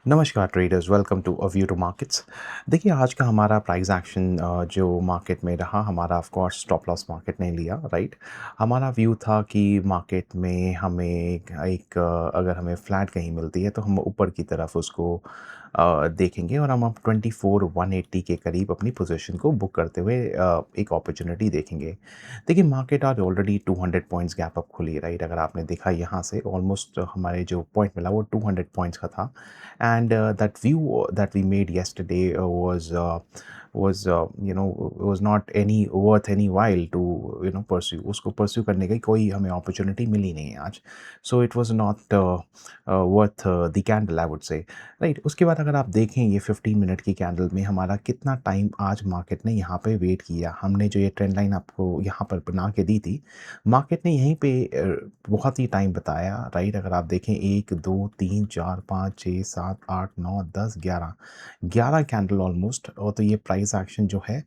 नमस्कार traders, welcome to a view to markets. देखिए आज का हमारा प्राइस एक्शन जो मार्केट में रहा, हमारा of course stop loss market ने लिया, राइट। हमारा व्यू था कि मार्केट में हमें अगर हमें फ्लैट कहीं मिलती है तो हम ऊपर की तरफ उसको देखेंगे और हम अब 24,180 के करीब अपनी पोजीशन को बुक करते हुए एक अपॉर्चुनिटी देखेंगे। देखिए मार्केट आज ऑलरेडी 200 पॉइंट्स गैप अप खुली, राइट। अगर आपने देखा यहाँ से ऑलमोस्ट हमारे जो पॉइंट मिला वो 200 पॉइंट्स का था। And that view that we made yesterday was not any worth any while to pursue, उसको pursue करने की कोई हमें opportunity मिली नहीं है आज। So it was not worth the candle, I would say, right। उसके बाद अगर आप देखें ये 15 मिनट की कैंडल में हमारा कितना टाइम आज मार्केट ने यहाँ पे वेट किया। हमने जो ये ट्रेंड लाइन आपको यहाँ पर बना के दी थी, मार्केट ने यहीं पे बहुत ही टाइम बताया, राइट। अगर आप देखें 1 2 3 4 5 6 7 8 9 10 11 कैंडल ऑलमोस्ट। और तो ये प्राइस एक्शन जो है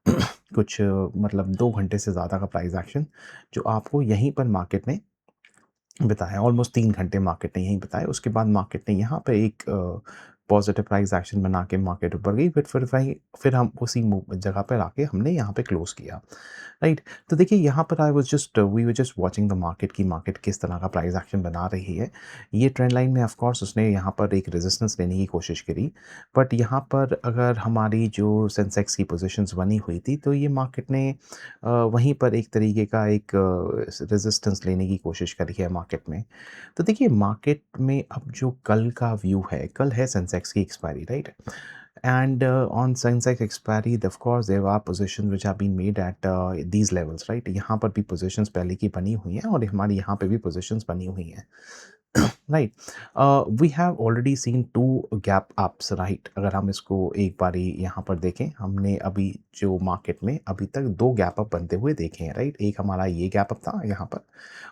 कुछ मतलब 2 घंटे से ज़्यादा का प्राइस एक्शन जो आपको यहीं पर मार्केट ने बिताया। ऑलमोस्ट 3 घंटे मार्केट ने यहीं बिताए। उसके बाद मार्केट ने यहाँ पे एक पॉजिटिव प्राइस एक्शन बना के मार्केट ऊपर गई। फिर हम उसी जगह पर आके हमने यहाँ पे क्लोज़ किया, राइट। तो देखिए यहाँ पर I was just we were just watching the market की मार्केट किस तरह का प्राइस एक्शन बना रही है। ये ट्रेंड लाइन में ऑफ कोर्स उसने यहाँ पर एक रेजिस्टेंस लेने की कोशिश करी, बट यहाँ पर अगर हमारी जो सेंसेक्स की पोजीशंस बनी हुई थी तो ये मार्केट ने वहीं पर एक तरीके का एक रेजिस्टेंस लेने की कोशिश करी है मार्केट में। तो देखिए मार्केट में अब जो कल का व्यू है, कल है सेंसेक्स की expiry, right. And on Sensex expiry, of course, there are positions which have been made at these levels, right? यहाँ पर भी positions पहले की बनी हुई हैं और हमारी यहाँ पे भी positions बनी हुई हैं, right. We have already seen two gap ups, right. अगर हम इसको एक बारी यहाँ पर देखें, हमने अभी जो मार्केट में अभी तक 2 गैप अप बनते हुए देखे हैं, राइट। एक हमारा ये गैप अप था यहाँ पर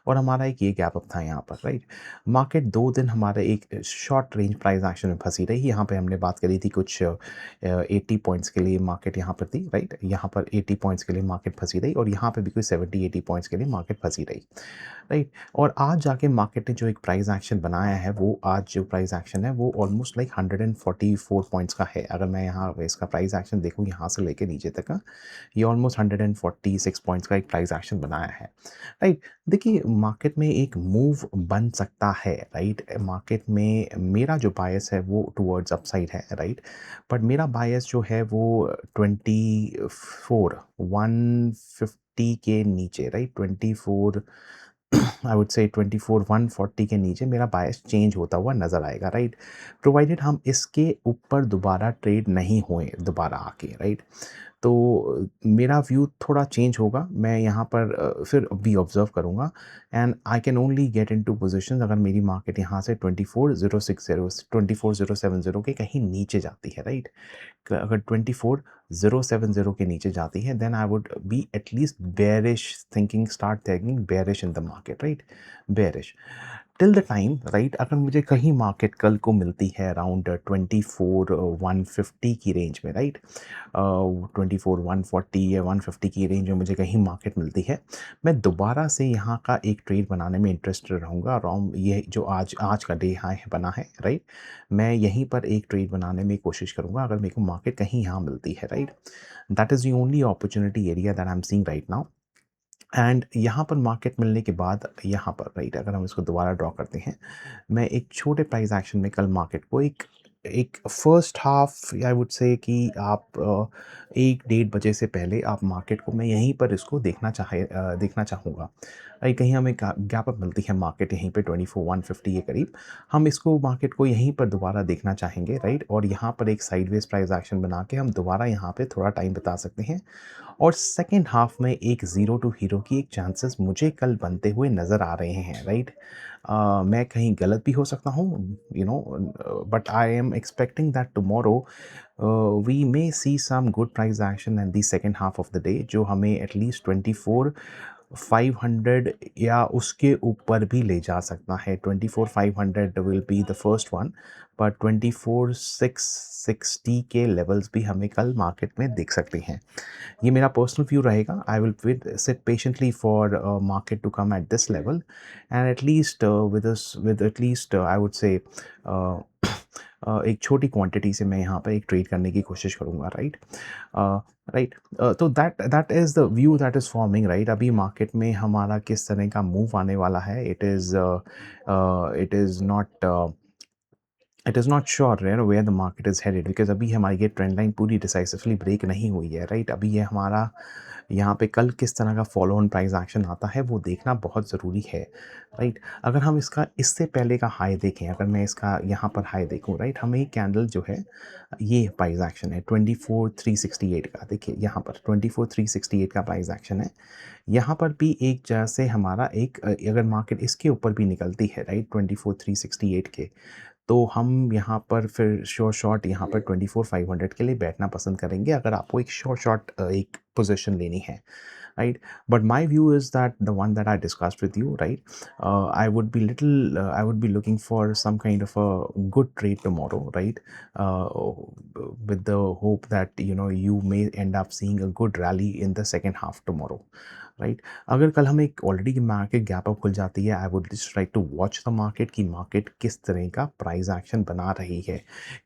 और हमारा एक ये गैप अप था यहाँ पर, राइट। मार्केट 2 दिन हमारे एक शॉर्ट रेंज प्राइस एक्शन में फंसी रही। यहाँ पे हमने बात करी थी कुछ 80 पॉइंट्स के लिए मार्केट यहाँ पर थी, राइट। यहाँ पर 80 पॉइंट्स के लिए मार्केट फंसी रही और यहाँ पे भी कोई 70-80 पॉइंट्स के लिए मार्केट फंसी रही, राइट। और आज जाके मार्केट ने जो एक प्राइस एक्शन बनाया है, वो आज जो प्राइस एक्शन है वो ऑलमोस्ट लाइक 144 पॉइंट्स का है। अगर मैं यहाँ इसका प्राइस एक्शन देखूँ यहाँ से लेके नीचे तक का, ये ऑलमोस्ट 146 पॉइंट्स का एक प्राइस एक्शन बनाया है, राइट। देखिए मार्केट में एक मूव बन सकता है, राइट। मार्केट में मेरा जो बायस है वो टुवर्ड्स अपसाइड है, राइट। बट मेरा बायस जो है वो 24 150 के नीचे, राइट। 24 आई वुड से 24 140 के नीचे मेरा बायस चेंज होता हुआ नज़र आएगा, राइट। प्रोवाइडेड हम इसके ऊपर दोबारा ट्रेड नहीं हुए दोबारा आके, राइट। तो मेरा व्यू थोड़ा चेंज होगा। मैं यहाँ पर फिर भी ऑब्ज़र्व करूँगा and I can only get into positions अगर मेरी मार्केट यहाँ से 24,060 24,070 के कहीं नीचे जाती है, राइट। अगर 24,070 के नीचे जाती है then I would be at least thinking bearish in the market, right. Bearish till the time, right. अगर मुझे कहीं मार्केट कल को मिलती है अराउंड 24,150 की रेंज में, राइट। 24,140 या 150 की रेंज में मुझे कहीं मार्केट मिलती है, मैं दोबारा से यहाँ का एक ट्रेड बनाने में इंटरेस्टेड रहूँगा। अराउंड ये जो आज आज का डे हाई बना है, राइट। मैं यहीं पर एक ट्रेड बनाने में कोशिश करूँगा अगर मेरे को मार्केट कहीं यहाँ मिलती है, right. That is the only opportunity area that I am seeing right now. And यहाँ पर मार्केट मिलने के बाद यहाँ पर, राइट, अगर हम इसको दोबारा ड्रॉ करते हैं, मैं एक छोटे प्राइस एक्शन में कल मार्केट को एक एक फर्स्ट हाफ आई वुड से कि आप 1 डेढ़ बजे से पहले आप मार्केट को मैं यहीं पर इसको देखना चाहूँगा। कहीं हमें गैप अप मिलती है मार्केट यहीं पे 24,150 के करीब, हम इसको मार्केट को यहीं पर दोबारा देखना चाहेंगे, राइट। और यहाँ पर एक साइडवेज प्राइस एक्शन बना के हम दोबारा यहाँ पे थोड़ा टाइम बिता सकते हैं और सेकंड हाफ में एक ज़ीरो टू हीरो की एक चांसेस मुझे कल बनते हुए नज़र आ रहे हैं, राइट। मैं कहीं गलत भी हो सकता हूँ, but I am expecting that tomorrow we may see some good price action in the second half of the day, जो हमें एटलीस्ट 24,500 या उसके ऊपर भी ले जा सकता है। 24,500 will be the first one, but 24,660 के लेवल्स भी हमें कल मार्केट में दिख सकते हैं। ये मेरा पर्सनल व्यू रहेगा। I will sit patiently for market to come at this level and at least with at least I would say एक छोटी क्वांटिटी से मैं यहाँ पे एक ट्रेड करने की कोशिश करूँगा, राइट? राइट। तो that that is the view that is forming, right? अभी मार्केट में हमारा किस तरह का मूव आने वाला है, it is not it is not sure where the market is headed, because अभी हमारी ये ट्रेंड लाइन पूरी डिसाइसिवली ब्रेक नहीं हुई है, राइट? अभी ये हमारा यहाँ पे कल किस तरह का फॉलो ऑन प्राइस एक्शन आता है वो देखना बहुत ज़रूरी है, राइट? अगर हम इसका इससे पहले का हाई देखें, अगर मैं इसका यहाँ पर हाई देखूँ, राइट? हमें ये कैंडल जो है, ये प्राइस एक्शन है 24,368 का, देखिए यहाँ पर 24,368 का प्राइस एक्शन है। यहाँ पर भी एक जैसे हमारा एक अगर मार्केट इसके ऊपर भी निकलती है, राइट, 24,368 के, तो हम यहाँ पर फिर शॉर्ट यहाँ पर 24,500 के लिए बैठना पसंद करेंगे, अगर आपको एक शॉर्ट एक पोजीशन लेनी है, right? But my view is that the one that I discussed with you, right? I would be looking for some kind of a good trade tomorrow, right? Uh, with the hope that you may end up seeing a good rally in the second half tomorrow, right? अगर कल हमें एक already market gap up खुल जाती है, I would just try to watch the market कि market किस तरह का प्राइस एक्शन बना रही है,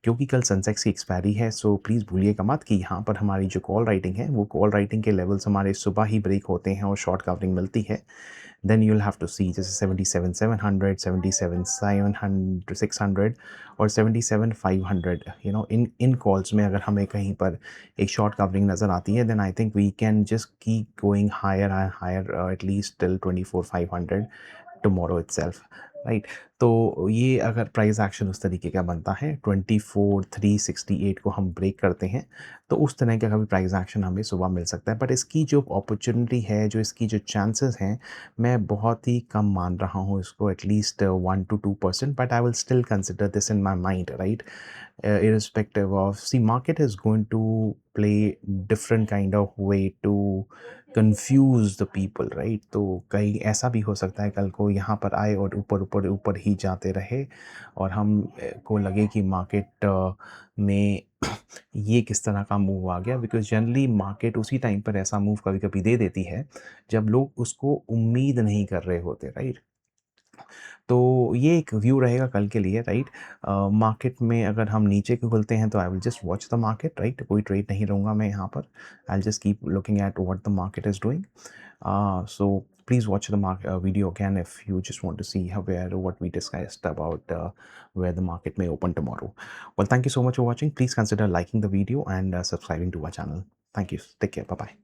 क्योंकि कल सेंसेक्स की एक्सपायरी है। सो प्लीज़ भूलिएगा मत कि यहाँ पर हमारी जो कॉल राइटिंग है, वो कॉल राइटिंग के लेवल्स हमारे सुबह ही ब्रेक होते हैं और शॉर्ट कवरिंग मिलती है। Then you will have to see जैसे 77,700, 77,700, 600 और 77,500, इन कॉल्स में अगर हमें कहीं पर एक शॉर्ट कवरिंग नज़र आती है, then I think we can just keep going higher and higher at least till 24,500 tomorrow itself, right? तो ये अगर प्राइस एक्शन उस तरीके का बनता है, 24,368 को हम ब्रेक करते हैं, तो उस तरह का भी प्राइस एक्शन हमें सुबह मिल सकता है। बट इसकी जो अपॉर्चुनिटी है, जो इसकी जो चांसेस हैं, मैं बहुत ही कम मान रहा हूँ इसको, at least 1 to 2%, but I will still consider this in my mind, right? Irrespective of, see, market is going to play different kind of way to confuse the people, right? तो कहीं ऐसा भी हो सकता है कल को यहाँ पर आए और ऊपर ऊपर ऊपर ही जाते रहे और हम को लगे कि मार्केट में ये किस तरह का मूव आ गया, बिकॉज जनरली मार्केट उसी टाइम पर ऐसा मूव कभी कभी दे देती है जब लोग उसको उम्मीद नहीं कर रहे होते, राइट? तो ये एक व्यू रहेगा कल के लिए, राइट? मार्केट में अगर हम नीचे के खुलते हैं तो I will just watch the market, right? कोई ट्रेड नहीं लूँगा मैं यहाँ पर, I will just keep looking at what the market is doing. So please watch the video again if you just want to see what we discussed about where the market may open tomorrow. Well, thank you so much for watching. Please consider liking the video and subscribing to our channel. Thank you. Take care. Bye bye.